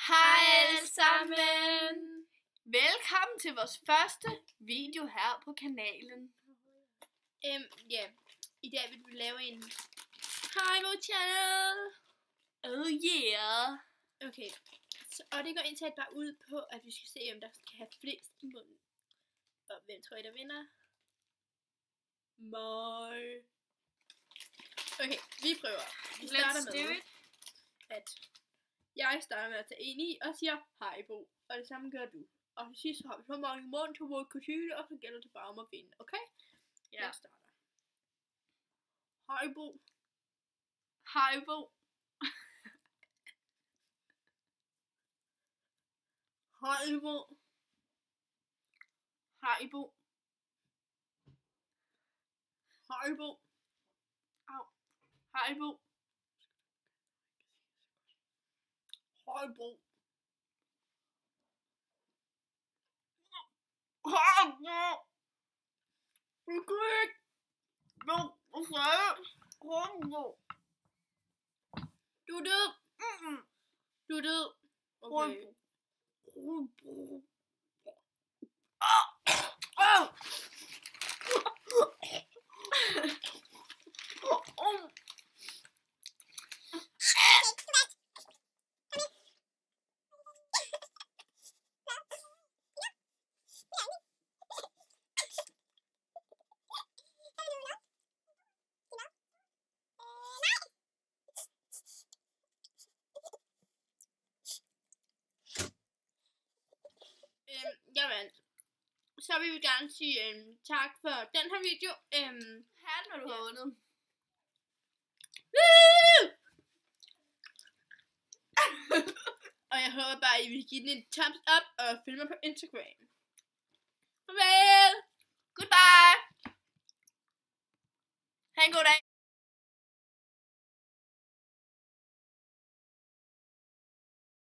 Hej alle sammen! Velkommen til vores første video her på kanalen. I dag vil vi lave en Haibo channel. Oh yeah! Okay, og det går indtil bare ud på, at vi skal se, om der kan have flest i munden. Og hvem tror I, der vinder? Mig. Okay, vi prøver. Vi starter med, at jeg starter med at tage en i og siger Haibo. Og det samme gør du. Og til sidst har vi så mange i munden til vores kusine, og så gælder det bare om at vinde, okay? Ja. Jeg starter. Haibo. Haibo. Haibo. Haibo. Haibo. Au. Haibo. Haibo. Haibo. Okay. Haibo. Du er død. Du er død. Okay. Jeg vandt. Så vil vi gerne sige tak for den her video. Her når du har vundet. Og jeg håber bare, at I vil give den en thumbs up og følge mig på Instagram. Farvel! Goodbye! Ha' en god dag.